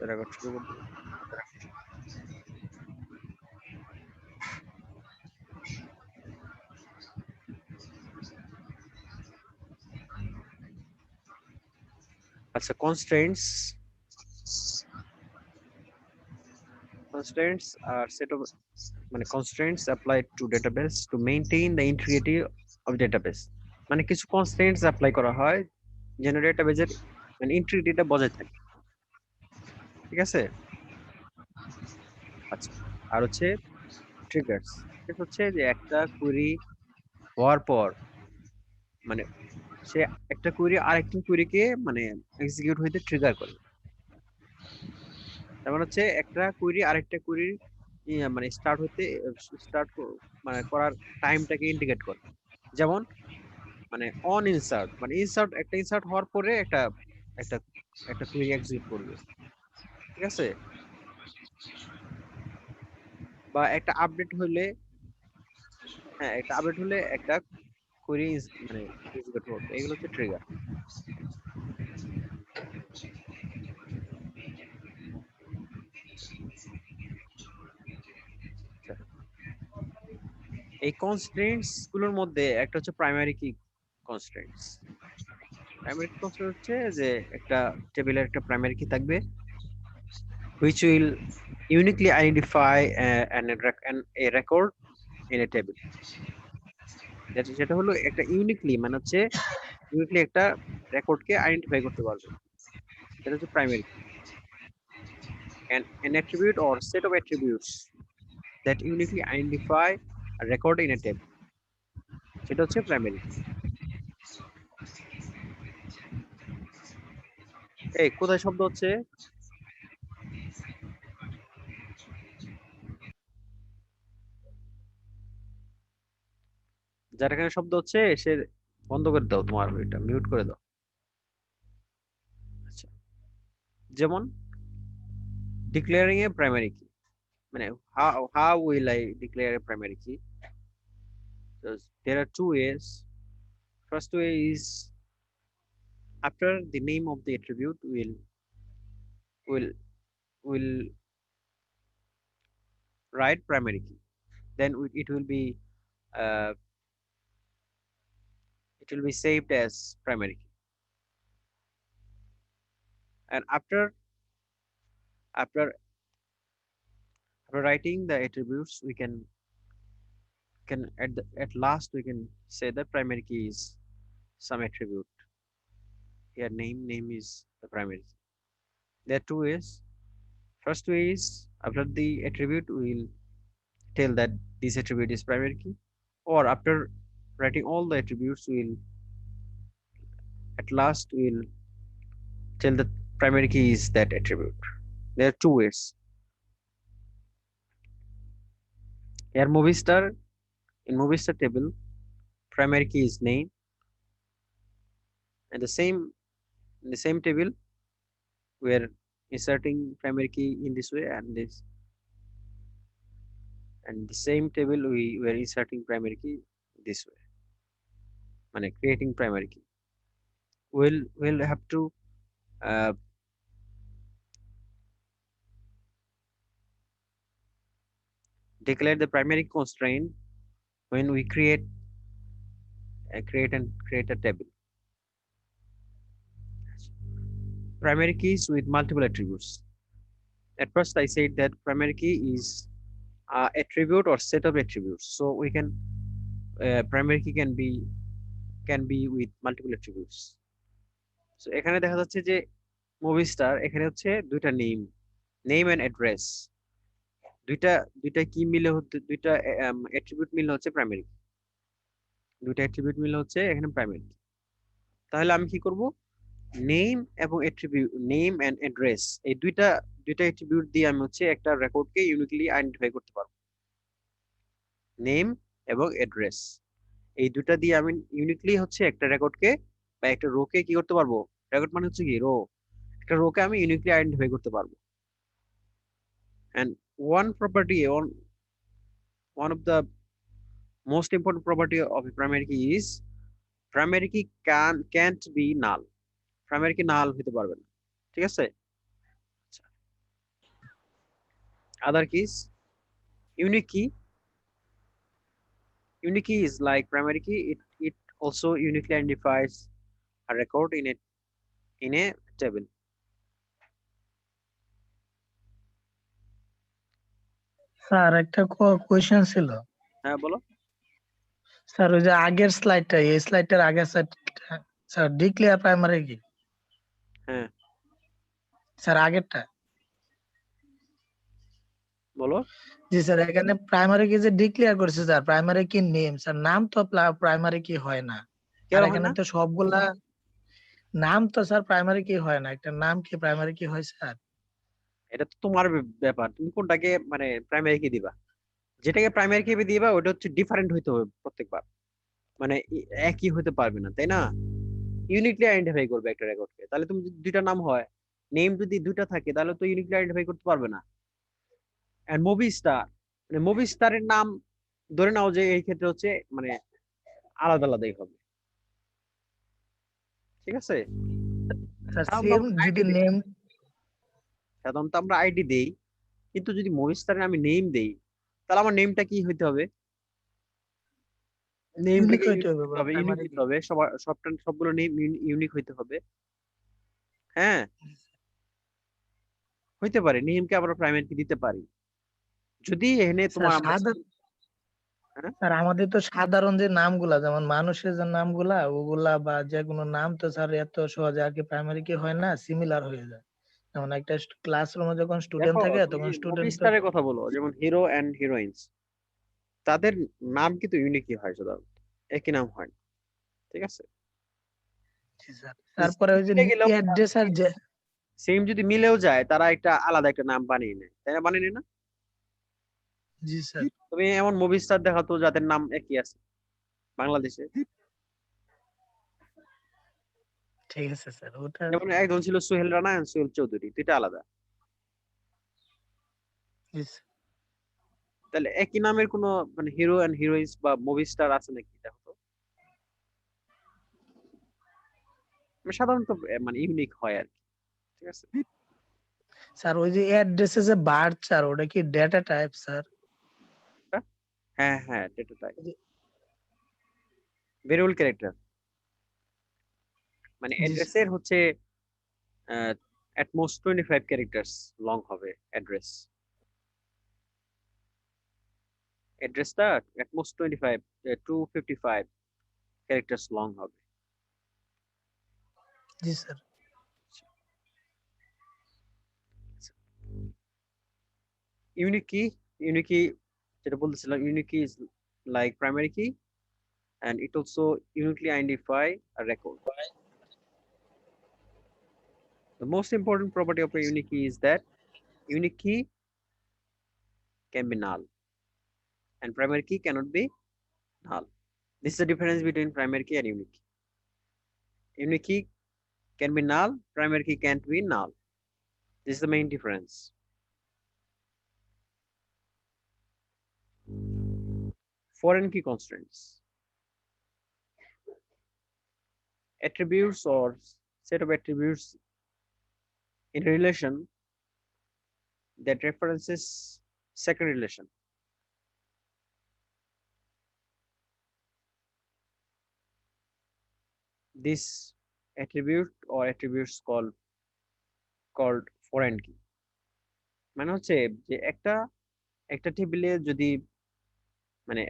Record শুরু করতে আচ্ছা constraints are set of মানে constraints applied to database to maintain the integrity of database মানে কিছু constraints apply করা হয় যেন ডেটাবেজের মানে ইন্টিগ্রিটিটা বজায় থাকে ঠিক আছে আচ্ছা আর হচ্ছে ট্রিগার্স এটা হচ্ছে যে একটা কোয়েরি হওয়ার পর মানে সে একটা কোয়েরি আরেকটা কোয়েরিকে মানে এক্সিকিউট হইতে ট্রিগার করে তার মানে হচ্ছে একটা কোয়েরি আরেকটা কোয়েরি মানে স্টার্ট মানে করার টাইমটাকে ইন্ডিকেট করে যেমন মানে অন ইনসার্ট মানে একটা ইনসার্ট হওয়ার পরে একটা একটা একটা কোয়েরি এক্সিকিউট করবে ঠিক আছে বা একটা আপডেট হলে হ্যাঁ একটা আপডেট হলে একটা কোয়েরি মানে এক্সিকিউট করবে এগুলো হচ্ছে ট্রিগার এই কনস্ট্রেন্টস গুলোর মধ্যে একটা হচ্ছে প্রাইমারি কি কনস্ট্রেন্টস প্রাইমারি কি কনস্ট্রেন্ট হচ্ছে যে একটা টেবিলের একটা প্রাইমারি কি থাকবে which will uniquely identify a record in a table যেটা হলো একটা ইউনিকলি মানে হচ্ছে ইউনিকলি একটা রেকর্ডকে আইডেন্টিফাই করতে পারবে সেটা হচ্ছে primary and an attribute or set of attributes that uniquely identify a record in a table সেটা হচ্ছে প্রাইমারি এই কোথায় শব্দ হচ্ছে যার এখানে শব্দ হচ্ছে সে বন্ধ করে দাও তোমার এটা মিউট করে দাও আচ্ছা যেমন ডিক্লেয়ারিং এ প্রাইমারি কি মানে how will I declare a primary key so there are two ways first way is after the name of the attribute will will write primary key then uh, it will be saved as primary key and after after writing the attributes we can at last we can say that primary key is some attribute here name is the primary key there are two ways first way is after the attribute we will tell that this attribute is primary key or after writing all the attributes we'll at last we'll tell the primary key is that attribute there are two ways here movie star in movie star table primary key is name and in the same table we're inserting primary key in this way and the same table we were inserting primary key this way মানে creating primary key we'll have to uh, declare the primary constraint when we create a table primary keys with multiple attributes at first I said that primary key is attribute or set of attributes so we can primary key can be with multiple attributes so এখানে দেখা যাচ্ছে যে movie star এখানে হচ্ছে দুইটা name and address দুইটা দুইটা কি মিলে হচ্ছে দুইটা অ্যাট্রিবিউট মিলে হচ্ছে প্রাইমারি দুইটা অ্যাট্রিবিউট মিলে হচ্ছে এখানে প্রাইমারি তাহলে আমি কি করব নেম এবং অ্যাট্রিবিউট নেম এন্ড অ্যাড্রেস এই দুইটা দুইটা অ্যাট্রিবিউট দিয়ে আমি হচ্ছে একটা রেকর্ডকে ইউনিকলি আইডেন্টিফাই করতে পারবো নেম এবং অ্যাড্রেস এই দুইটা দিয়ে আমি ইউনিকলি হচ্ছে একটা রেকর্ডকে বা একটা রোকে কি করতে পারবো রেকর্ড মানে হচ্ছে কি রো একটা রোকে আমি ইউনিকলি আইডেন্টিফাই করতে পারবো and one property one of the most important property of a primary key is primary key can't be null primary key null হতে পারবে না ঠিক আছে Other keys, unique key. Unique key is like primary key. It also uniquely identifies a record in a table. Sir একটা question ছিল। হ্যাঁ বলো। Sir ওই যে আগের স্লাইডটা, এই স্লাইডটার আগের স্লাইডটা, স্যার ডিক্লেয়ার প্রাইমারি কি? হ্যাঁ স্যার আগেরটা। বলো। জি স্যার, এখানে প্রাইমারি কি যে ডিক্লেয়ার করছে স্যার, প্রাইমারি কি নেম, স্যার নাম তো প্রাইমারি কি হয় না। আর কেন হয় এখানে না? তো সবগুলা নাম তো স্যার প্রাইমারি কি হয় না, একটা নাম কি প্রাইমারি কি হয় স্যার? এটা তো তোমার ব্যাপার, তুমি কোনটাকে মানে প্রাইমারি কি দিবা। যেটাকে প্রাইমারি কি দিবা ওটা হচ্ছে ডিফারেন্ট হইতে হবে প্রত্যেকবার, মানে একই হতে পারবে না, তাই না? ইউনিকলি আইডেন্টিফাই করবে একটা রেকর্ডকে। তাহলে তুমি যদি দুইটা নাম হয়, নেম যদি দুইটা থাকে, তাহলে তো ইউনিকলি আইডেন্টিফাই করতে পারবে না। এন্ড মুভি স্টার, মানে মুভি স্টারের নাম ধরে নাও যে এই ক্ষেত্রে হচ্ছে মানে আলাদা আলাদাই হবে, ঠিক আছে? স্যার সাধারণত সেম আমরা যদি আইডি দেই, নেম সাধারণত আমরা আইডি দেই, কিন্তু যদি মুভি স্টারের আমি নেম দেই, তাহলে আমার নেমটা কি হইতে হবে? ইউনিক নেমটাকে হইতে ইউনিক হবে হইতে বা হবে, ইউনিক প্রাইমারি হইতে কি? হবে, সবার সবগুলো নেম ইউনিক হইতে হবে। হ্যাঁ, হইতে পারে নেমকে আমরা প্রাইমারি কি দিতে পারি যদি এখানে স্যার তোমার আমরা সাধারণ, হ্যাঁ স্যার আমাদের তো সাধারণ যে নামগুলা, যেমন মানুষের যে নামগুলা ওগুলা বা যে কোনো নাম তো স্যার এত সহজে আর কি প্রাইমারি কি হয় না, সিমিলার হয়ে যায়। যেমন একটা ক্লাসরুমে যখন স্টুডেন্ট দেখো, থাকে তুমি তখন মুভি স্টুডেন্ট তো। স্টারের কথা বলো, যেমন হিরো এন্ড হিরোইনস, তাদের নাম কিন্তু ইউনিকই হয় সাধারণত, একই নাম হয় না, ঠিক আছে? জি স্যার, তারপরে ওই যে মিলে গেলেও অ্যাড্রেস আর যে। সেম যদি মিলেও যায়, তারা একটা আলাদা একটা নাম বানিয়ে নেয়, তাই না? বানিয়ে নেয় না? জি স্যার। তুমি এমন মুভি স্টার দেখাতো যাদের নাম একই আছে বাংলাদেশে। ঠিক আছে স্যার, ওটা। যেমন একজন ছিল সোহেল রানা and সোহেল চৌধুরী, দুইটা আলাদা। জি স্যার। তাহলে একই নামের কোনো মানে হিরো এন্ড হিরোইন্স বা মুভি স্টার আছে নাকি দেখো তো? মানে সাধারণত মানে ইউনিক হয় আর কি, ঠিক আছে? স্যার ওই যে অ্যাড্রেসে যে বার, স্যার ওটা কি ডেটা টাইপ স্যার? হ্যাঁ হ্যাঁ, এটা তাই, ভেরিয়েবল ক্যারেক্টার, মানে জি স্যার। অ্যাড্রেসের হচ্ছে at most 25 ক্যারেক্টার্স লং হবে অ্যাড্রেস। অ্যাড্রেসটা at most 25 255 ক্যারেক্টার্স লং হবে। জি স্যার। ইউনিক কি, ইউনিক কি যেটা বলতেছিলাম, ইউনিক কি ইজ লাইক প্রাইমারি কি and it also uniquely identify a record. The most important property of a unique key is that unique key can be null and primary key cannot be null. This is the difference between primary key and unique key. Unique key can be null, primary key can't be null. This is the main difference. Foreign key constraints. Attributes or set of attributes in a relation that references second relation. This attribute or attributes called foreign key. মানে হচ্ছে যে একটা একটা টেবিলে যদি মানে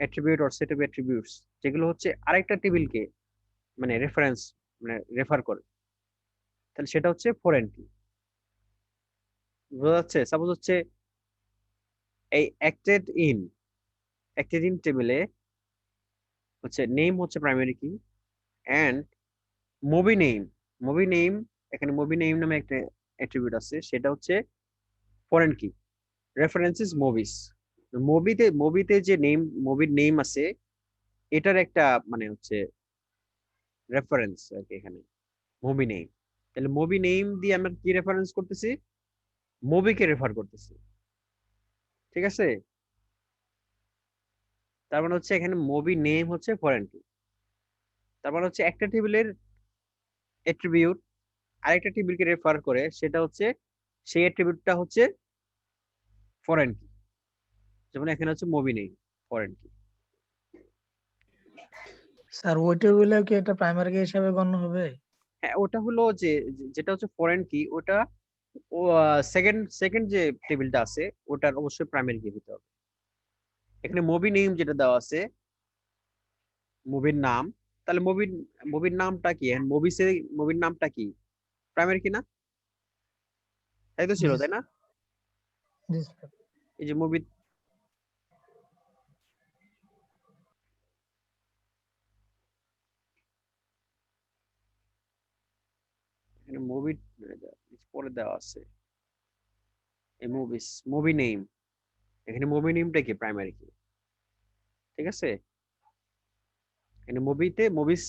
attribute or set of attributes যেগুলো হচ্ছে আরেকটা টেবিলকে মানে রেফারেন্স মানে রেফার করে, তাহলে সেটা হচ্ছে ফরেন কি। বোঝা যাচ্ছে? সাপোজ হচ্ছে এই অ্যাক্টেড ইন টেবিলে হচ্ছে নেম হচ্ছে primary key and movie name, movie name, এখানে মুভি নেম নামে একটা অ্যাট্রিবিউট আছে, সেটা হচ্ছে ফরেন কি, রেফারেন্সেস মুভিস। মুভিতে যে নেম, মুভির নেম আছে, এটার একটা মানে হচ্ছে রেফারেন্স আর কি এখানে, মুভি নেম। তাহলে মুভি নেম দিয়ে আমরা কি রেফারেন্স করতেছি? মুভিকে রেফার করতেছি, ঠিক আছে? তার মানে হচ্ছে এখানে মুভি নেম হচ্ছে ফরেন কি। তার মানে হচ্ছে একটা টেবিলের অ্যাট্রিবিউট আরেকটা টেবিলকে রেফার করে, সেটা হচ্ছে সেই অ্যাট্রিবিউটটা হচ্ছে ফরেন কি, যেমন এখানে হচ্ছে movie name, foreign key. Sir ওইটাগুলো কি একটা প্রাইমারি কি হিসাবে গণ্য হবে? হ্যাঁ, ওটা হলো যে যেটা হচ্ছে ফরেন কি, ওটা ও সেকেন্ড সেকেন্ড যে টেবিলটা আছে ওটার অবশ্যই প্রাইমারি কি হতে হবে। এখানে মুভি নেম যেটা দেওয়া আছে, মুভির নাম, তাহলে মুভির নামটা কি, মুভির নামটা কি, প্রাইমারি কি না? তাই তো ছিল, জি তাই না? জি স্যার। এই যে মুভি, এখানে মুভি পরে দেওয়া আছে এই মুভি নেম, এখানে মুভি নেমটা কি, প্রাইমারি কি। ঠিক আছে, এখানে মুভিস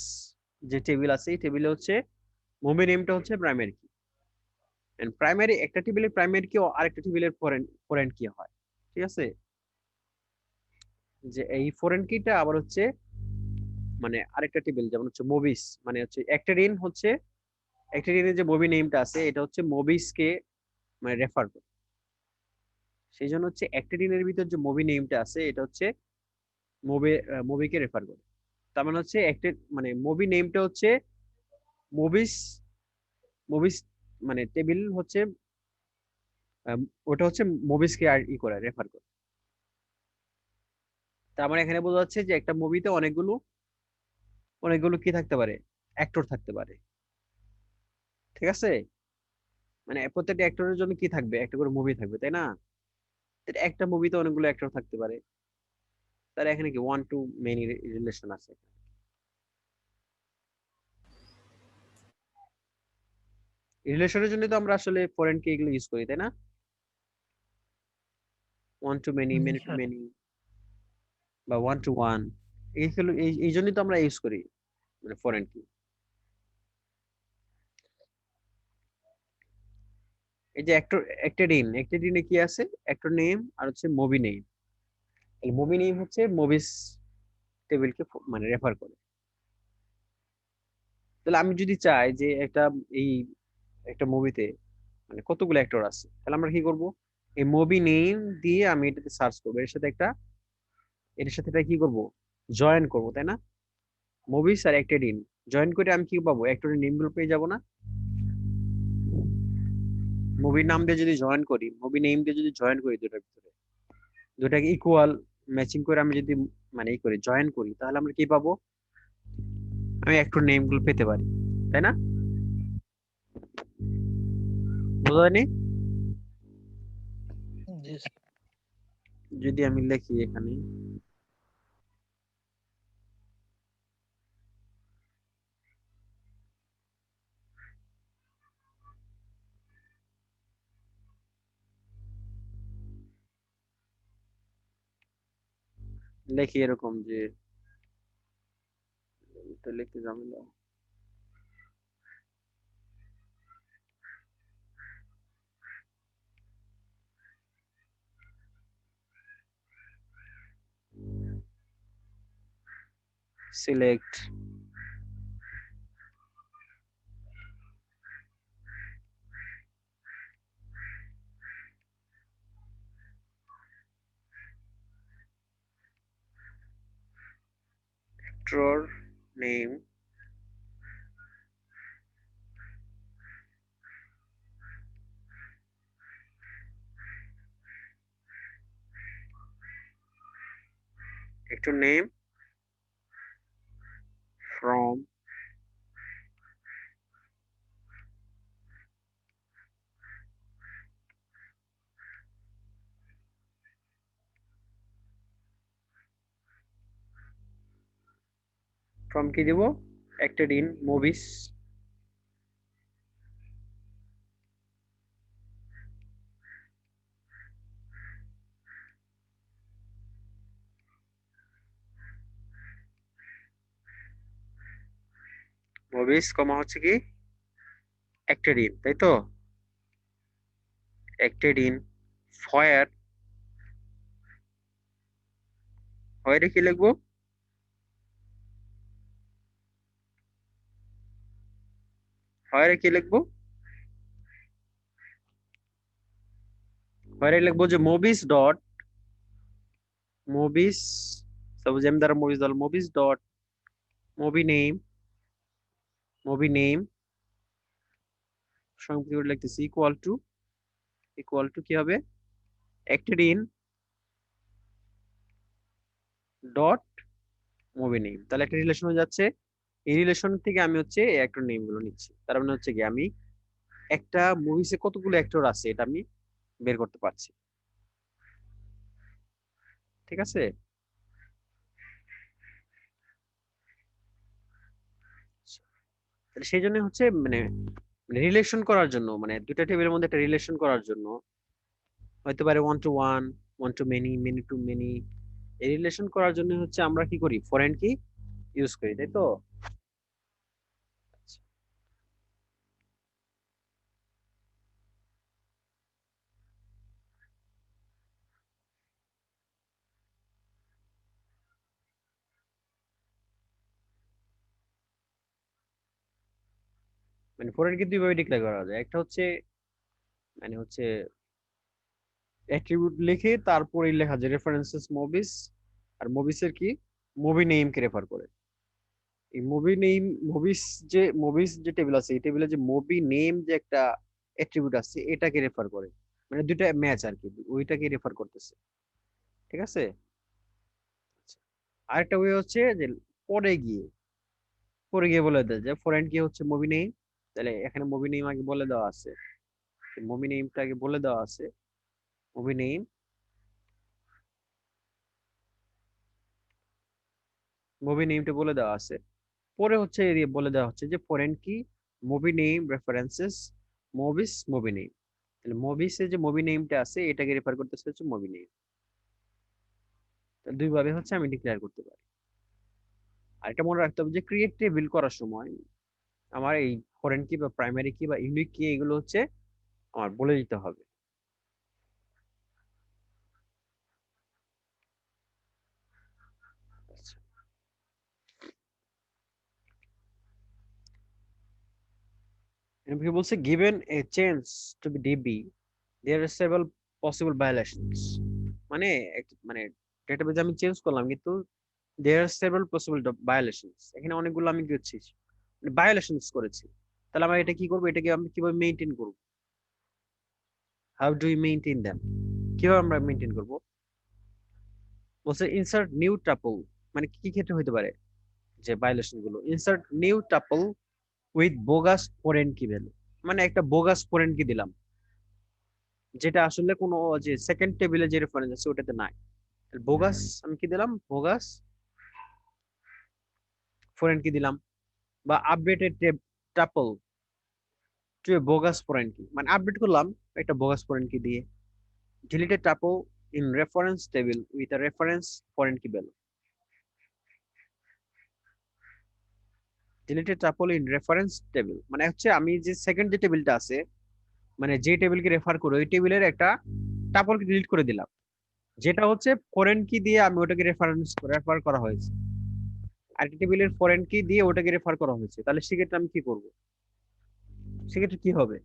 যে টেবিল আছে এই টেবিলে হচ্ছে মুভি নেমটা হচ্ছে প্রাইমারি কি। এন্ড প্রাইমারি, একটা টেবিলের প্রাইমারি কি আরেকটা টেবিলের ফরেন ফরেন কি হয়। ঠিক আছে, যে এই ফরেন কিটা আবার হচ্ছে মানে আরেকটা টেবিল, যেমন হচ্ছে মুভিস, মানে হচ্ছে একটা দিনের যে মুভি নেমটা আছে এটা হচ্ছে মুভিসকে মানে রেফার করে। সেই জন্য হচ্ছে একটা দিনের ভিতর যে মুভি নেমটা আছে এটা হচ্ছে মুভি মুভিকে রেফার করে। তার মানে হচ্ছে একটা মানে মুভি নেমটা হচ্ছে মুভিস মুভিস মানে টেবিল হচ্ছে ওটা হচ্ছে মুভিসকে আর ই করে রেফার করে। তার মানে এখানে বোঝা যাচ্ছে যে একটা মুভিতে অনেকগুলো অনেকগুলো কি থাকতে পারে, অ্যাক্টর থাকতে পারে। ঠিক আছে, মানে প্রত্যেকটা অ্যাক্টরের জন্য কি থাকবে, একটা করে মুভি থাকবে, তাই না? একটা মুভিতে অনেকগুলো অ্যাক্টর থাকতে পারে, তার এখানে কি ওয়ান টু মেনি রিলেশন আছে। রিলেশনের জন্য তো আমরা আসলে ফরেন কি এগুলো ইউজ করি, তাই না? ওয়ান টু মেনি, জি মেনি টু স্যার। মেনি, বা ওয়ান টু ওয়ান, এইগুলো এই জন্যই তো আমরা ইউজ করি মানে ফরেন কি। এই যে অ্যাক্টর ইনে কি আছে, অ্যাক্টর নেম আর হচ্ছে মুভি নেম। এই মুভি নেম হচ্ছে মুভিস টেবিলকে মানে রেফার করে। তাহলে আমি যদি চাই যে এই একটা মুভিতে মানে কতগুলো অ্যাক্টর আছে, তাহলে আমরা কি করব, এই মুভি নেম দিয়ে আমি এটাতে সার্চ করবো, এর সাথে এটা কি করব, জয়েন করব, তাই না? মুভিস আর অ্যাক্টেড ইন জয়েন করে আমি কি পাবো, অ্যাক্টরের নেম গুলো পেয়ে যাবো না? মুভির নাম দিয়ে যদি জয়েন করি, মুভি নেম দিয়ে যদি জয়েন করি দুটার ভিতরে, দুটাকে ইকুয়াল ম্যাচিং করে আমি যদি মানে ই করি, জয়েন করি, তাহলে আমরা কি পাবো, আমি অ্যাক্টর নেম গুলো পেতে পারি, তাই না? বোঝা যায়নি? জি স্যার। যদি আমি লিখি এখানে লিখি এরকম যে, এটা লিখতে ঝামেলা, select actor name actor name from কি দিব, অ্যাক্টেড ইন মুভিস, কমা হচ্ছে কি অ্যাক্টেড ইন, তাই তো? অ্যাক্টেড ইন ফয়ার, ফয়ারে কি লিখবো, ফয়ারে কি লিখবো, হয় লিখবো যে মুভিস ডট মুভিস, সাপোজ আমি দ্বারা মুভিস দল মুভিস ডট মুভি নেম সংক্ষিপ্ত করে লিখতেছি ইকুয়াল টু কি হবে acted in dot movie name, তাহলে একটা রিলেশন হয়ে যাচ্ছে। এই রিলেশন থেকে আমি হচ্ছে অ্যাক্টর নেম গুলো নিচ্ছি, তার মানে হচ্ছে কি আমি একটা মুভিসে কতগুলো অ্যাক্টর আছে এটা আমি বের করতে পারছি। ঠিক আছে, তাহলে সেই জন্য হচ্ছে মানে রিলেশন করার জন্য, মানে দুইটা টেবিলের মধ্যে একটা রিলেশন করার জন্য হয়তো পারে one to one, one to many, many to many, এই রিলেশন করার জন্য হচ্ছে আমরা কি করি, ফরেন কি ইউজ করি, তাই তো? মানে ফরেন কি দুইভাবে ডিক্লেয়ার করা যায়, একটা হচ্ছে মানে হচ্ছে অ্যাট্রিবিউট লিখে তারপরে লেখা যায় রেফারেন্সেস মুভিস, আর মুভিসের কি মুভি নেম কে রেফার করে। এই মুভি নেম মুভিস যে টেবিল আছে এই টেবিলে যে মুভি নেম যে একটা অ্যাট্রিবিউট আছে এটাকে রেফার করে, মানে দুইটা ম্যাচ আর কি, ওইটাকে রেফার করতেছে। ঠিক আছে, আরেকটা ওয়ে হচ্ছে যে পরে গিয়ে বলে দেয় যে ফরেন কি হচ্ছে মুভি নেম, তাহলে এখানে মুভি নেম আগে বলে দেওয়া আছে, মুভি নেমটা আগে বলে দেওয়া আছে, মুভি নেম মুভি নেমটা বলে দেওয়া আছে, পরে হচ্ছে এরিয়া বলে দেওয়া হচ্ছে যে ফরেন কি movie name references movie name, তাহলে মুভিসে যে মুভি নেমটা আছে এটাকে রেফার করতেছে হচ্ছে মুভি নেম। দুই ভাবে হচ্ছে আমি ডিক্লেয়ার করতে পারি। আর এটা মনে রাখতে হবে যে ক্রিয়েট টেবিল করার সময় আমার এই ফরেন কি বা প্রাইমারি কি বা ইউনিক কি এগুলো হচ্ছে আমার বলে দিতে হবে। আচ্ছা, এরপর বলছে given a chance to be DB there are several possible violations, মানে মানে ডেটাবেজ আমি চেঞ্জ করলাম কিন্তু there are several possible violations, এখানে অনেকগুলো আমি কি হচ্ছে ভায়োলেশনস করেছি, তাহলে আমরা এটা কি করবো, এটাকে আমরা কিভাবে মেইনটেইন করব, how do we maintain them, কিভাবে আমরা মেইনটেইন করব? বলছে ইনসার্ট নিউ টাপল, মানে কি কি ক্ষেত্রে হতে পারে যে ভায়োলেশন গুলো, insert new tuple with bogus foreign key value, মানে একটা বোগাস ফরেন কি দিলাম যেটা আসলে কোনো যে সেকেন্ড টেবিলে যে রেফারেন্স আছে ওটাতে নাই, বোগাস আমি কি দিলাম, বোগাস ফরেন কি দিলাম, বা আপডেটেড টাপল টু এ বোগাস ফরেন কি, মানে আপডেট করলাম একটা বোগাস ফরেন কি দিয়ে, deleted tuple in reference table with a reference foreign key value, deleted tuple in reference table মানে হচ্ছে আমি যে সেকেন্ড যে টেবিলটা আছে, মানে যে টেবিলকে রেফার করে ওই টেবিলের একটা টাপলকে ডিলিট করে দিলাম, যেটা হচ্ছে ফরেন কি দিয়ে আমি ওটাকে রেফার করা হয়েছে, আরেকটা টেবিলের ফরেন কি দিয়ে ওটাকে রেফার করা হয়েছে, তাহলে সেক্ষেত্রে আমি কি করব, সেক্ষেত্রে কি হবে,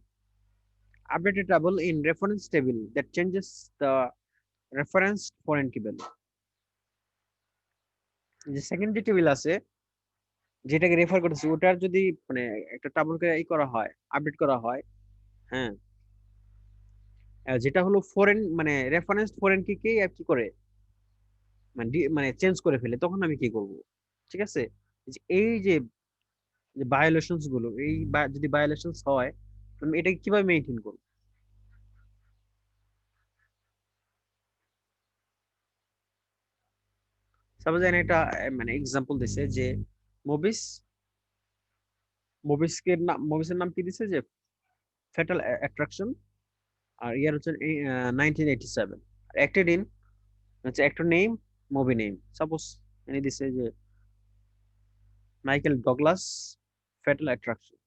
updated table in reference table that changes the reference foreign key value, যে সেকেন্ড যে টেবিল আছে যেটাকে রেফার করতেছি ওটার যদি মানে একটা টাবলকে ই করা হয়, আপডেট করা হয়, হ্যাঁ, যেটা হলো ফরেন মানে রেফারেন্স ফরেন কি কে কি করে মানে মানে চেঞ্জ করে ফেলে, তখন আমি কি করব? ঠিক আছে, এই যে ভায়োলেশনস গুলো এই যদি ভায়োলেশনস হয় তুমি এটাকে কিভাবে মেইনটেইন করবো? সাপোজ এখানে একটা মানে এক্সাম্পল দিছে যে মুভিস মুভিসের নাম কি দিছে যে ফ্যাটাল অ্যাট্রাকশন, আর ইয়ার হচ্ছে 1987, অ্যাক্টেড ইন হচ্ছে actor name movie name, suppose এনে দিছে যে মাইকেল ডগলাস ফ্যাটাল অ্যাট্রাকশন,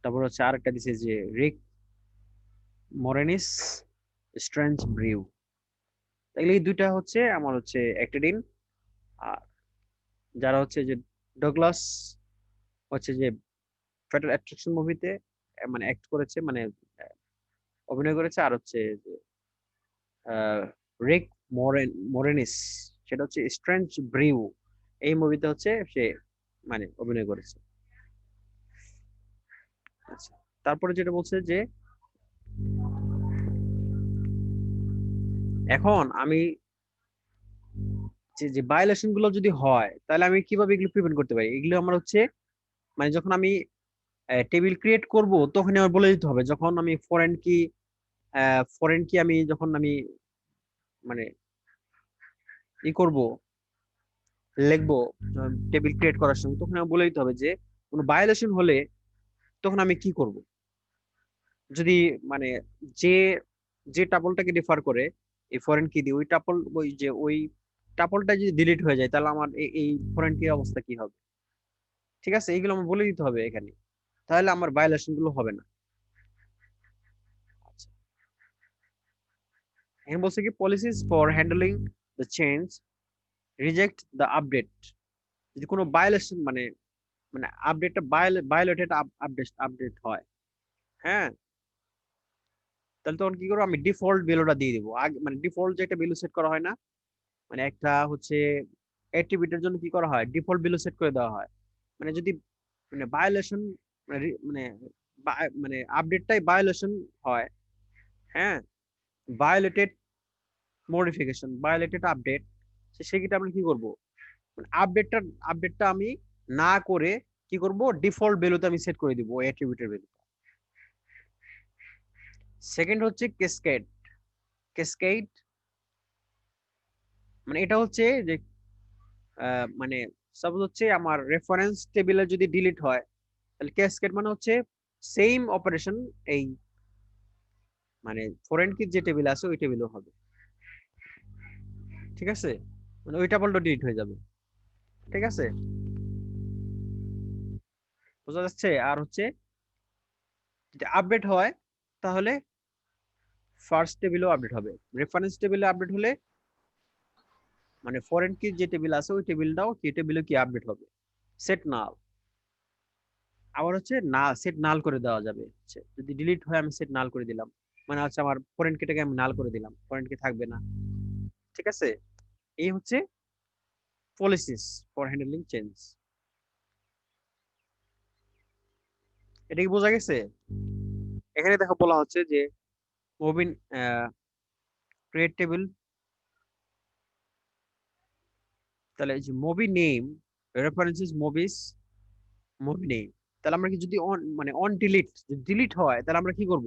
তারপর হচ্ছে আরেকটা দিছে যে রিক মরেনিস স্ট্রেঞ্জ ব্রিউ, তাহলে এই দুইটা হচ্ছে আমার হচ্ছে অ্যাক্টেড ইন, আর যারা হচ্ছে যে ডগলাস হচ্ছে যে ফ্যাটাল অ্যাট্রাকশন মুভিতে, মানে অ্যাক্ট করেছে, মানে অভিনয় করেছে, আর হচ্ছে রিক মোরেনিস, সেটা হচ্ছে স্ট্রেঞ্জ ব্রিউ, এই মুভিতে হচ্ছে সে মানে অভিনয় করেছে। আচ্ছা, তারপরে যেটা বলছে যে এখন আমি যে ভায়োলেশন গুলো যদি হয় তাহলে আমি কিভাবে এগুলো প্রিভেন্ট করতে পারি? এগুলো আমার হচ্ছে মানে যখন আমি টেবিল ক্রিয়েট করব তখনই আমার বলে দিতে হবে, যখন আমি ফরেন কি আমি যখন আমি মানে ই করব, লিখবো টেবিল ক্রিয়েট করার সময়, তখন আমি বলে দিতে হবে যে কোনো ভায়োলেশন হলে তখন আমি কি করব। যদি মানে যে যে টাপলটাকে রেফার করে এই ফরেন কি দিয়ে, ওই টাপল ওই টাপলটা যদি ডিলিট হয়ে যায় তাহলে আমার এই ফরেন কি অবস্থা কি হবে? ঠিক আছে, এইগুলো আমার বলে দিতে হবে এখানে, তাহলে আমার ভায়োলেশন গুলো হবে না। আচ্ছা, এখানে বলছে কি policies for handling the change, reject the update. যদি কোনো ভায়োলেশন মানে মানে আপডেটটা ভায়োলেটেড আপডেট আপডেট হয়, হ্যাঁ, তাহলে তখন কি করবো, আমি ডিফল্ট ভ্যালুটা দিয়ে দিব। আগে মানে ডিফল্ট যে একটা ভ্যালু সেট করা হয় না, মানে একটা হচ্ছে অ্যাট্রিবিউটের জন্য কি করা হয়, ডিফল্ট ভ্যালু সেট করে দেওয়া হয়। মানে যদি মানে ভায়োলেশন মানে মানে মানে আপডেটটাই ভায়োলেশন হয়, হ্যাঁ, ভায়োলেটেড মডিফিকেশন, ভায়োলেটেড আপডেট, সেক্ষেত্রে আমরা কি করব, মানে আপডেটটা আমি না করে কি করব, ডিফল্ট ভ্যালুতে আমি সেট করে দিব ওই অ্যাট্রিবিউটের ভ্যালু। সেকেন্ড হচ্ছে ক্যাসকেড। ক্যাসকেড মানে এটা হচ্ছে যে মানে সাপোজ হচ্ছে আমার রেফারেন্স টেবিলে যদি ডিলিট হয়, তাহলে ক্যাসকেড মানে হচ্ছে সেম অপারেশন এই মানে ফরেন কি যে টেবিল আছে ওই টেবিলও হবে। ঠিক আছে, মানে ওই টেবিলটা ডিলিট হয়ে যাবে। ঠিক আছে, বোঝা যাচ্ছে? আর হচ্ছে যদি আপডেট হয় তাহলে ফার্স্ট টেবিলও আপডেট হবে। রেফারেন্স টেবিলে আপডেট হলে মানে ফরেন কি যে টেবিল আছে ওই টেবিলটাও কি টেবিলে কি আপডেট হবে। সেট নাল, আবার হচ্ছে না সেট নাল করে দেওয়া যাবে। যদি ডিলিট হয় আমি সেট নাল করে দিলাম, মানে হচ্ছে আমার ফরেন কিটাকে আমি নাল করে দিলাম, ফরেন কি থাকবে না। ঠিক আছে, এই হচ্ছে পলিসিস ফর হ্যান্ডলিং চেঞ্জ। এটা কি বোঝা গেছে? এখানে দেখো বলা হচ্ছে যে মুভিং ক্রিয়েট টেবিল, তাহলে এই যে movie name references movies, movie name, তাহলে আমরা কি যদি অন মানে অন ডিলিট যদি ডিলিট হয় তাহলে আমরা কি করব,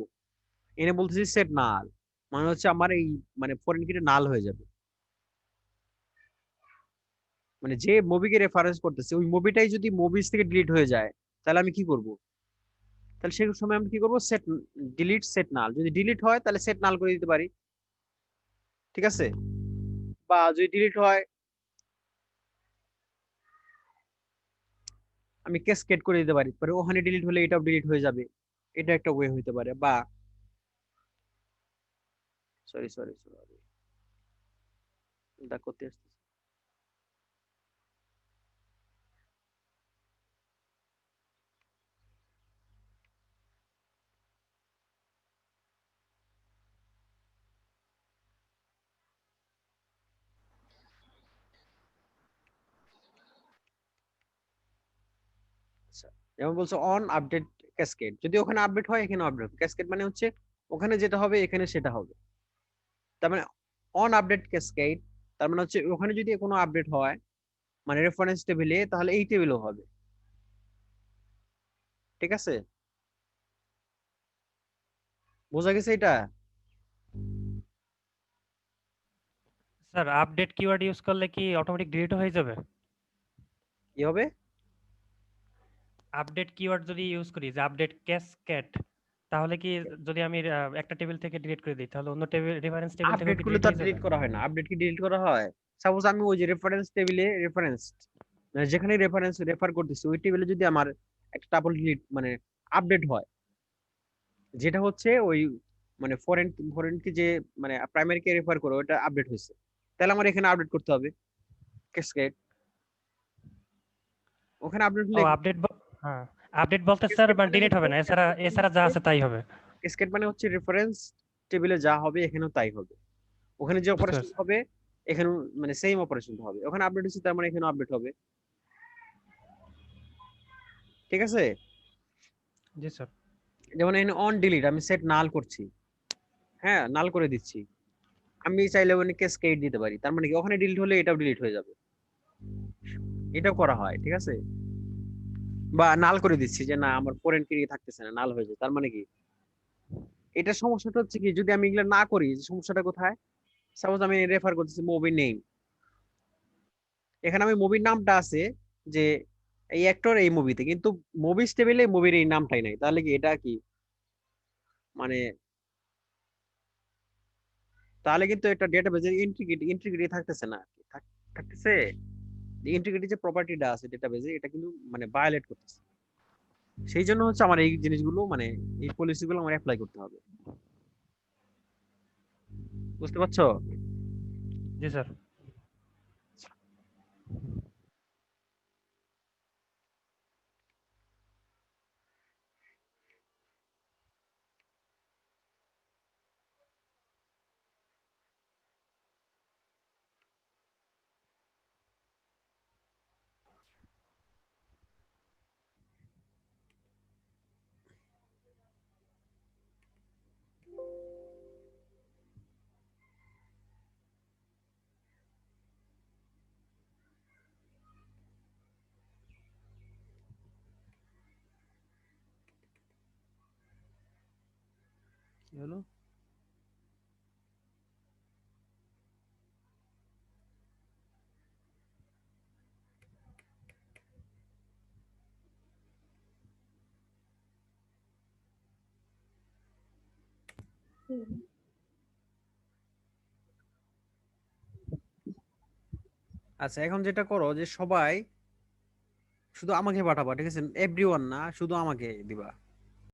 এনে বলতেছি সেট নাল, মানে হচ্ছে আমার এই মানে ফরেন কিটা নাল হয়ে যাবে। মানে যে মুভিকে রেফারেন্স করতেছে ওই মুভিটাই যদি মুভিজ থেকে ডিলিট হয়ে যায় তাহলে আমি কি করব, তাহলে সেই সময় আমি কি করব, সেট ডিলিট সেট নাল, যদি ডিলিট হয় তাহলে সেট নাল করে দিতে পারি। ঠিক আছে, বা যদি ডিলিট হয় আমি ক্যাসকেড করে দিতে পারি, পরে ওখানে ডিলিট হলে এটাও ডিলিট হয়ে যাবে। এটা একটা ওয়ে হইতে পারে। বা সরি সরি সরি এটা করতে আসতেছি। আচ্ছা, যেমন বলছো অন আপডেট ক্যাসকেড, যদি ওখানে আপডেট হয় এখানে আপডেট হবে। ক্যাসকেড মানে হচ্ছে ওখানে যেটা হবে এখানে সেটা হবে। তার মানে অন আপডেট ক্যাসকেড, তার মানে হচ্ছে ওখানে যদি কোনো আপডেট হয় মানে রেফারেন্স টেবিলে, তাহলে এই টেবিলও হবে। ঠিক আছে, বোঝা গেছে এটা? স্যার আপডেট কিওয়ার্ড ইউজ করলে কি অটোমেটিক ডিলিট হয়ে যাবে? কি হবে? আপডেট কিওয়ার্ড যদি ইউজ করি যে আপডেট ক্যাসকেড, তাহলে কি যদি আমি একটা টেবিল থেকে ডিলিট করে দিই তাহলে অন্য টেবিল রেফারেন্স টেবিল থেকেও আপডেট কি করলে ডিলিট তো হয়ে যাবে? ডিলিট করা হয় না। আপডেট কি ডিলিট করা হয়? সাপোজ আমি ওই যে রেফারেন্স টেবিলে রেফারেন্স মানে যেখানে রেফারেন্স রেফার করতেছি ওই টেবিলে যদি আমার একটা টাপল ডিলিট মানে আপডেট হয়, যেটা হচ্ছে ওই মানে ফরেন ফরেন কি যে মানে প্রাইমারি কে রেফার করে ওটা আপডেট হয়েছে, তাহলে আমার এখানে আপডেট করতে হবে ক্যাসকেড। ওখানে আপডেট ও হলে আপডেট, হ্যাঁ, আপডেট বলতে স্যার Cascade মানে মানে ডিলিট হবে না, হচ্ছে এছাড়া cascade মানে এছাড়া যা হচ্ছে আছে তাই হবে। cascade মানে হচ্ছে রেফারেন্স টেবিলে যা হবে এখানেও তাই হবে। ওখানে যে বুঝতে অপারেশন পারছি। হবে এখানেও মানে সেম অপারেশন হবে। ওখানে আপডেট হচ্ছে তার মানে এখানেও আপডেট হবে। ঠিক আছে? জি স্যার। যেমন এখানে অন ডিলিট আমি সেট নাল করছি। হ্যাঁ, নাল করে দিচ্ছি। আমি চাইলে ওখানে ক্যাসকেড দিতে পারি। তার মানে কি ওখানে ডিলিট হলে এটাও ডিলিট হয়ে যাবে। এটাও করা হয়। ঠিক আছে? বা নাল করে দিচ্ছি যে না আমার ফরেন কি থাকতেছে না, নাল হয়ে যায়। তার মানে কি এটা সমস্যাটা হচ্ছে কি যদি আমি এগুলো না করি সমস্যাটা কোথায়? সাপোজ আমি রেফার করতেছি মুভি নেম। এখানে আমি মুভির নামটা আছে যে এই অ্যাক্টর এই মুভিতে, কিন্তু মুভিস টেবিলে মুভির এই নামটাই নাই। তাহলে কি এটা কি মানে তাহলে কিন্তু এটা ডেটাবেজের ইন্টিগ্রিটি থাকতেছে না। থাকতেছে ইন্টিগ্রিটি যে প্রপার্টিটা আছে ডেটাবেজে এটা কিন্তু মানে ভায়োলেট করতেছে। সেই জন্য হচ্ছে আমার এই জিনিসগুলো মানে এই পলিসিগুলো আমার অ্যাপ্লাই করতে হবে। বুঝতে পারছো? জি স্যার। কি হলো? আচ্ছা, এখন যেটা করো যে সবাই শুধু আমাকে পাঠাবা। ঠিক আছে? এভরিওয়ান না, শুধু আমাকে দিবা।